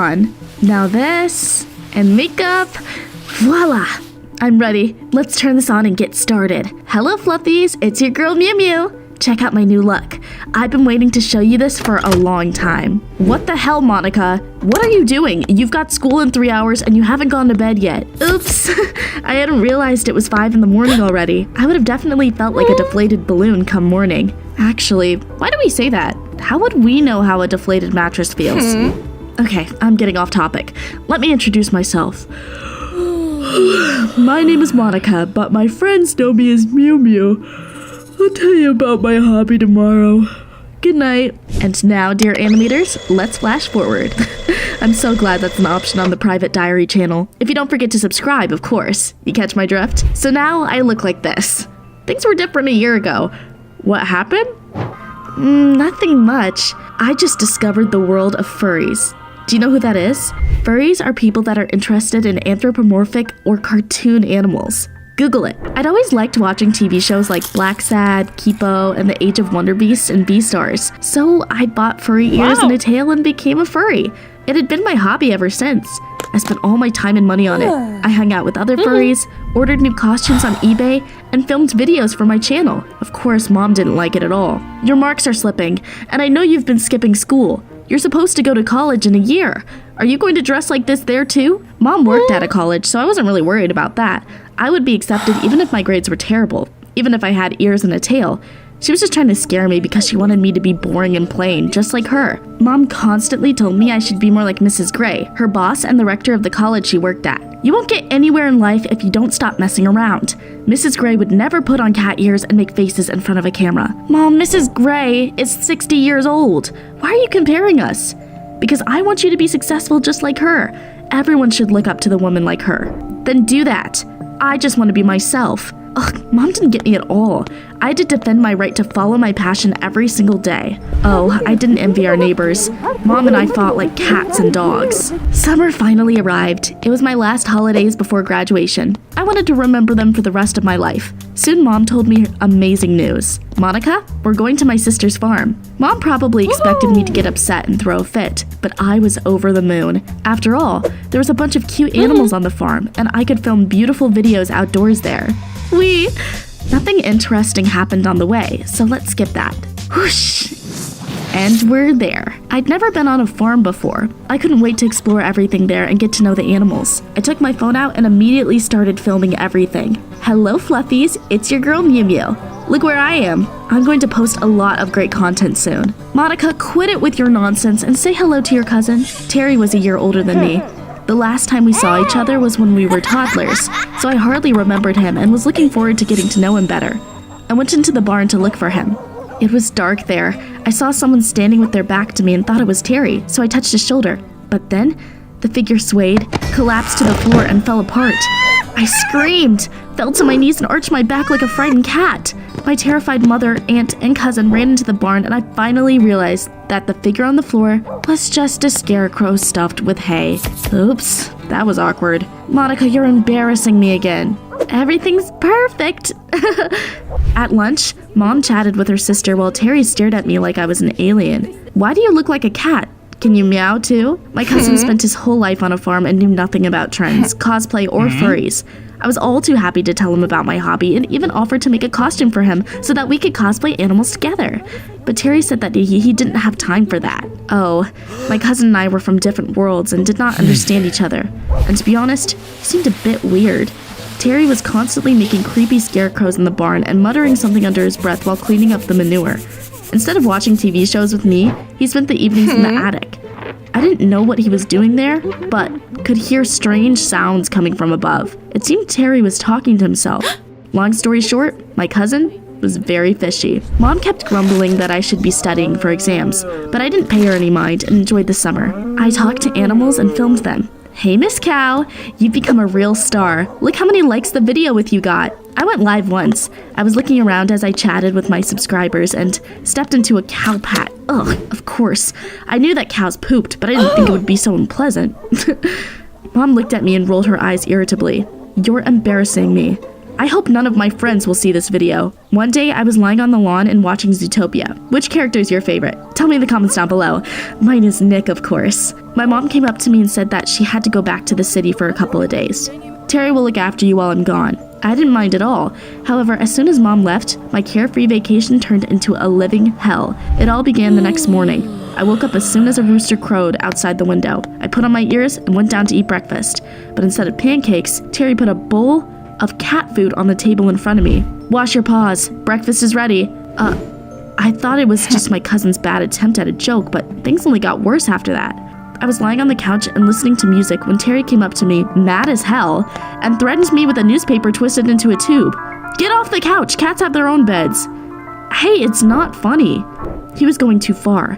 on. Now this, and makeup, voila! I'm ready. Let's turn this on and get started. Hello fluffies, it's your girl Mew-Mew. Check out my new look. I've been waiting to show you this for a long time. What the hell, Monica? What are you doing? You've got school in 3 hours and you haven't gone to bed yet. Oops, I hadn't realized it was 5 in the morning already. I would have definitely felt like a deflated balloon come morning. Actually, why do we say that? How would we know how a deflated mattress feels? Okay, I'm getting off topic. Let me introduce myself. My name is Monica, but my friends know me as Mew-Mew. I'll tell you about my hobby tomorrow. Good night. And now, dear animators, let's flash forward. I'm so glad that's an option on the private diary channel. If you don't forget to subscribe, of course. You catch my drift? So now I look like this. Things were different a year ago. What happened? Nothing much. I just discovered the world of furries. Do you know who that is? Furries are people that are interested in anthropomorphic or cartoon animals. Google it. I'd always liked watching TV shows like Black Sad, Kipo, and The Age of Wonder Beasts and Beastars. So I bought furry ears and a tail and became a furry. It had been my hobby ever since. I spent all my time and money on it. I hung out with other furries, ordered new costumes on eBay, and filmed videos for my channel. Of course, Mom didn't like it at all. Your marks are slipping, and I know you've been skipping school. You're supposed to go to college in a year. Are you going to dress like this there too? Mom worked at a college, so I wasn't really worried about that. I would be accepted even if my grades were terrible, even if I had ears and a tail. She was just trying to scare me because she wanted me to be boring and plain, just like her. Mom constantly told me I should be more like Mrs. Gray, her boss and the rector of the college she worked at. You won't get anywhere in life if you don't stop messing around. Mrs. Gray would never put on cat ears and make faces in front of a camera. Mom, Mrs. Gray is 60 years old. Why are you comparing us? Because I want you to be successful just like her. Everyone should look up to the woman like her. Then do that. I just want to be myself. Ugh, Mom didn't get me at all. I had to defend my right to follow my passion every single day. Oh, I didn't envy our neighbors. Mom and I fought like cats and dogs. Summer finally arrived. It was my last holidays before graduation. I wanted to remember them for the rest of my life. Soon Mom told me amazing news. Monica, we're going to my sister's farm. Mom probably expected me to get upset and throw a fit, but I was over the moon. After all, there was a bunch of cute animals on the farm, and I could film beautiful videos outdoors there. Nothing interesting happened on the way, so let's skip that. Whoosh! And we're there. I'd never been on a farm before. I couldn't wait to explore everything there and get to know the animals. I took my phone out and immediately started filming everything. Hello fluffies, it's your girl Mew-Mew. Look where I am. I'm going to post a lot of great content soon. Monica, quit it with your nonsense and say hello to your cousin. Terry was a year older than me. The last time we saw each other was when we were toddlers, so I hardly remembered him and was looking forward to getting to know him better. I went into the barn to look for him. It was dark there. I saw someone standing with their back to me and thought it was Terry, so I touched his shoulder. But then, the figure swayed, collapsed to the floor, and fell apart. I screamed, fell to my knees, and arched my back like a frightened cat. My terrified mother, aunt, and cousin ran into the barn, and I finally realized that the figure on the floor was just a scarecrow stuffed with hay. Oops, that was awkward. Monica, you're embarrassing me again. Everything's perfect. At lunch, Mom chatted with her sister while Terry stared at me like I was an alien. Why do you look like a cat? Can you meow too? My cousin spent his whole life on a farm and knew nothing about trends, cosplay, or furries. I was all too happy to tell him about my hobby and even offered to make a costume for him so that we could cosplay animals together. But Terry said that he didn't have time for that. Oh, my cousin and I were from different worlds and did not understand each other. And to be honest, he seemed a bit weird. Terry was constantly making creepy scarecrows in the barn and muttering something under his breath while cleaning up the manure. Instead of watching TV shows with me, he spent the evenings in the attic. I didn't know what he was doing there, but could hear strange sounds coming from above. It seemed Terry was talking to himself. Long story short, my cousin was very fishy. Mom kept grumbling that I should be studying for exams, but I didn't pay her any mind and enjoyed the summer. I talked to animals and filmed them. Hey Miss Cow, you've become a real star. Look how many likes the video with you got. I went live once. I was looking around as I chatted with my subscribers and stepped into a cow pat. Ugh, of course. I knew that cows pooped, but I didn't think it would be so unpleasant. Mom looked at me and rolled her eyes irritably. You're embarrassing me. I hope none of my friends will see this video. One day, I was lying on the lawn and watching Zootopia. Which character is your favorite? Tell me in the comments down below. Mine is Nick, of course. My mom came up to me and said that she had to go back to the city for a couple of days. Terry will look after you while I'm gone. I didn't mind at all. However, as soon as mom left, my carefree vacation turned into a living hell. It all began the next morning. I woke up as soon as a rooster crowed outside the window. I put on my ears and went down to eat breakfast. But instead of pancakes, Terry put a bowl of cat food on the table in front of me. Wash your paws. Breakfast is ready. I thought it was just my cousin's bad attempt at a joke, but things only got worse after that. I was lying on the couch and listening to music when Terry came up to me, mad as hell, and threatened me with a newspaper twisted into a tube. Get off the couch, cats have their own beds. Hey, it's not funny. He was going too far.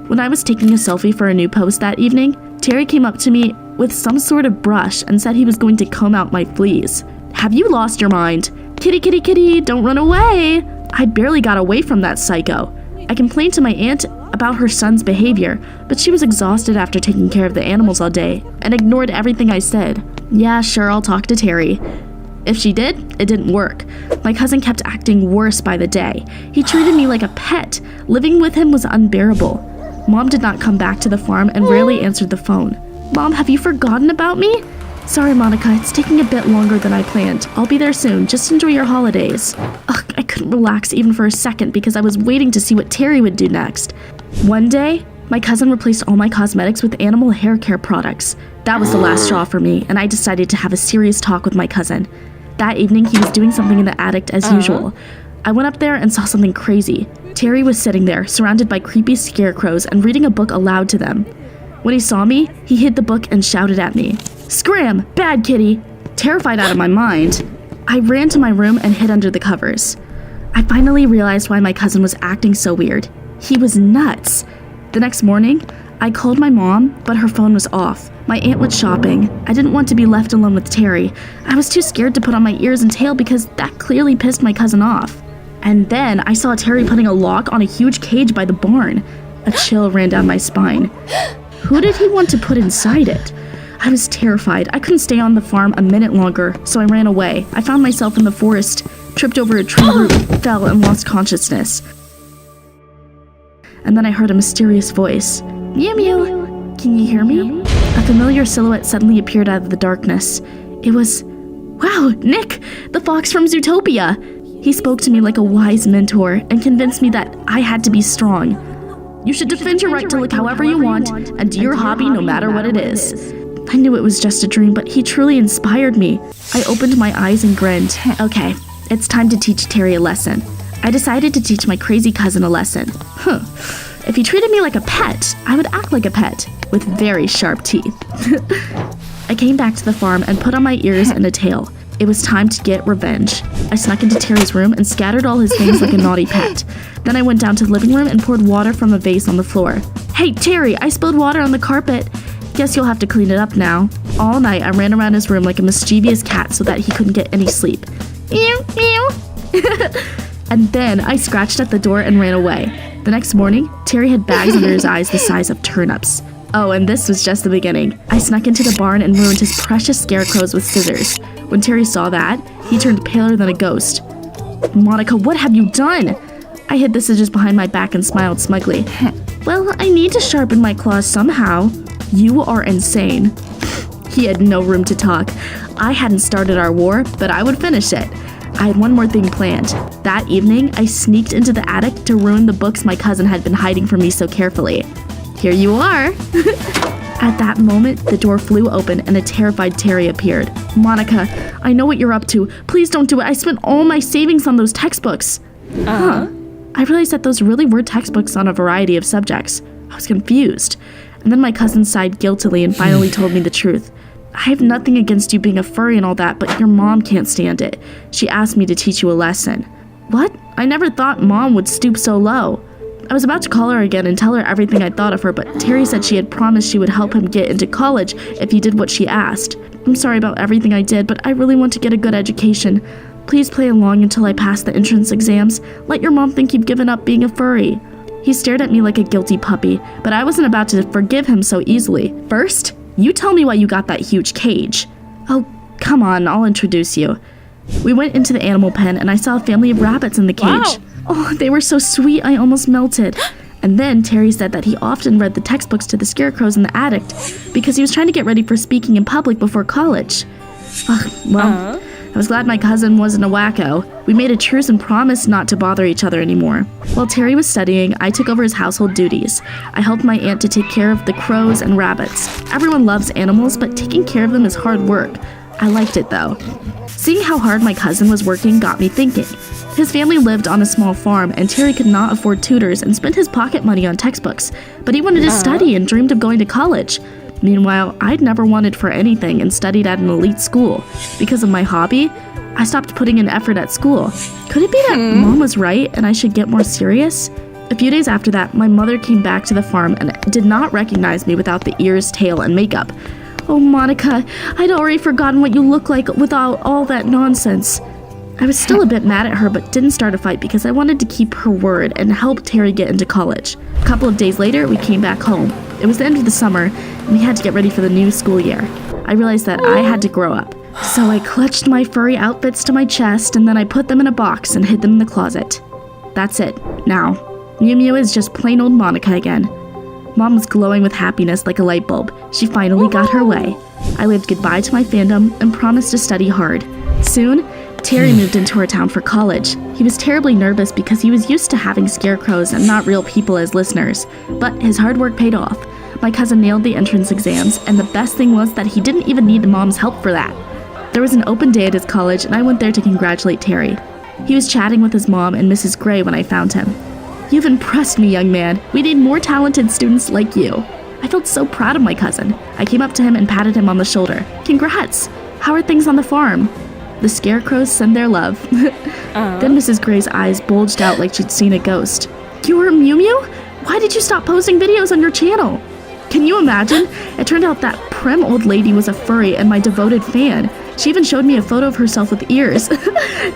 When I was taking a selfie for a new post that evening, Terry came up to me with some sort of brush and said he was going to comb out my fleas. Have you lost your mind? Kitty, kitty, kitty, don't run away. I barely got away from that psycho. I complained to my aunt about her son's behavior, but she was exhausted after taking care of the animals all day and ignored everything I said. Yeah, sure, I'll talk to Terry. If she did, it didn't work. My cousin kept acting worse by the day. He treated me like a pet. Living with him was unbearable. Mom did not come back to the farm and rarely answered the phone. Mom, have you forgotten about me? Sorry, Monica, it's taking a bit longer than I planned. I'll be there soon. Just enjoy your holidays. Ugh, I couldn't relax even for a second because I was waiting to see what Terry would do next. One day, my cousin replaced all my cosmetics with animal hair care products. That was the last straw for me, and I decided to have a serious talk with my cousin. That evening, he was doing something in the attic as usual. I went up there and saw something crazy. Terry was sitting there, surrounded by creepy scarecrows and reading a book aloud to them. When he saw me, he hid the book and shouted at me. Scram! Bad kitty! Terrified out of my mind, I ran to my room and hid under the covers. I finally realized why my cousin was acting so weird. He was nuts. The next morning, I called my mom, but her phone was off. My aunt went shopping. I didn't want to be left alone with Terry. I was too scared to put on my ears and tail because that clearly pissed my cousin off. And then I saw Terry putting a lock on a huge cage by the barn. A chill ran down my spine. Who did he want to put inside it? I was terrified. I couldn't stay on the farm a minute longer, so I ran away. I found myself in the forest, tripped over a tree root, fell, and lost consciousness. And then I heard a mysterious voice. Mew-Mew, can you hear me? A familiar silhouette suddenly appeared out of the darkness. It was, wow, Nick, the fox from Zootopia. He spoke to me like a wise mentor and convinced me that I had to be strong. You should defend your right to look however you want and do your hobby no matter what it is. I knew it was just a dream, but he truly inspired me. I opened my eyes and grinned. Okay, it's time to teach Terry a lesson. I decided to teach my crazy cousin a lesson. If he treated me like a pet, I would act like a pet, with very sharp teeth. I came back to the farm and put on my ears and a tail. It was time to get revenge. I snuck into Terry's room and scattered all his things like a naughty pet. Then I went down to the living room and poured water from a vase on the floor. Hey, Terry, I spilled water on the carpet. Guess you'll have to clean it up now. All night, I ran around his room like a mischievous cat so that he couldn't get any sleep. Meow, meow. And then I scratched at the door and ran away. The next morning, Terry had bags under his eyes the size of turnips. Oh, and this was just the beginning. I snuck into the barn and ruined his precious scarecrows with scissors. When Terry saw that, he turned paler than a ghost. Monica, what have you done? I hid the scissors behind my back and smiled smugly. Well, I need to sharpen my claws somehow. You are insane. He had no room to talk. I hadn't started our war, but I would finish it. I had one more thing planned. That evening, I sneaked into the attic to ruin the books my cousin had been hiding from me so carefully. Here you are. At that moment, the door flew open and a terrified Terry appeared. Monica, I know what you're up to. Please don't do it. I spent all my savings on those textbooks. I realized that those really were textbooks on a variety of subjects. I was confused. And then my cousin sighed guiltily and finally told me the truth. I have nothing against you being a furry and all that, but your mom can't stand it. She asked me to teach you a lesson. What? I never thought Mom would stoop so low. I was about to call her again and tell her everything I thought of her, but Terry said she had promised she would help him get into college if he did what she asked. I'm sorry about everything I did, but I really want to get a good education. Please play along until I pass the entrance exams. Let your mom think you've given up being a furry. He stared at me like a guilty puppy, but I wasn't about to forgive him so easily. First, you tell me why you got that huge cage. Oh, come on, I'll introduce you. We went into the animal pen and I saw a family of rabbits in the cage. Wow. Oh, they were so sweet, I almost melted. And then Terry said that he often read the textbooks to the scarecrows in the attic because he was trying to get ready for speaking in public before college. Well, I was glad my cousin wasn't a wacko. We made a truce and promised not to bother each other anymore. While Terry was studying, I took over his household duties. I helped my aunt to take care of the crows and rabbits. Everyone loves animals, but taking care of them is hard work. I liked it though. Seeing how hard my cousin was working got me thinking. His family lived on a small farm, and Terry could not afford tutors and spent his pocket money on textbooks, but he wanted to study and dreamed of going to college. Meanwhile, I'd never wanted for anything and studied at an elite school. Because of my hobby, I stopped putting in effort at school. Could it be that Mom was right and I should get more serious? A few days after that, my mother came back to the farm and did not recognize me without the ears, tail, and makeup. Oh, Monica, I'd already forgotten what you look like without all that nonsense. I was still a bit mad at her, but didn't start a fight because I wanted to keep her word and help Terry get into college. A couple of days later, we came back home. It was the end of the summer, and we had to get ready for the new school year. I realized that I had to grow up. So I clutched my furry outfits to my chest, and then I put them in a box and hid them in the closet. That's it. Now, Mew-Mew is just plain old Monica again. Mom was glowing with happiness like a light bulb. She finally got her way. I waved goodbye to my fandom and promised to study hard. Soon, Terry moved into our town for college. He was terribly nervous because he was used to having scarecrows and not real people as listeners, but his hard work paid off. My cousin nailed the entrance exams, and the best thing was that he didn't even need Mom's help for that. There was an open day at his college, and I went there to congratulate Terry. He was chatting with his mom and Mrs. Gray when I found him. "You've impressed me, young man. We need more talented students like you." I felt so proud of my cousin. I came up to him and patted him on the shoulder. "Congrats! How are things on the farm?" The scarecrows send their love. Then Mrs. Gray's eyes bulged out like she'd seen a ghost. "You're Mew-Mew? Why did you stop posting videos on your channel?" Can you imagine? It turned out that prim old lady was a furry and my devoted fan. She even showed me a photo of herself with ears.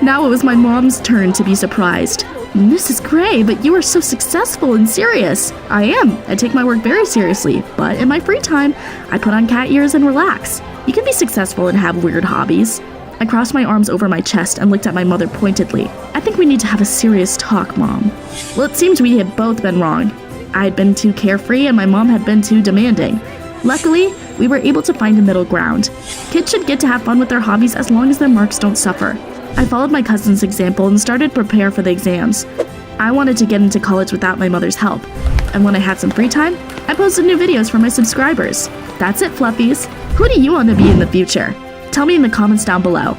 Now it was my mom's turn to be surprised. "Mrs. Gray, but you are so successful and serious." "I am. I take my work very seriously, but in my free time, I put on cat ears and relax. You can be successful and have weird hobbies." I crossed my arms over my chest and looked at my mother pointedly. "I think we need to have a serious talk, Mom." Well, it seems we had both been wrong. I had been too carefree and my mom had been too demanding. Luckily, we were able to find a middle ground. Kids should get to have fun with their hobbies as long as their marks don't suffer. I followed my cousin's example and started to prepare for the exams. I wanted to get into college without my mother's help. And when I had some free time, I posted new videos for my subscribers. That's it, Fluffies. Who do you want to be in the future? Tell me in the comments down below.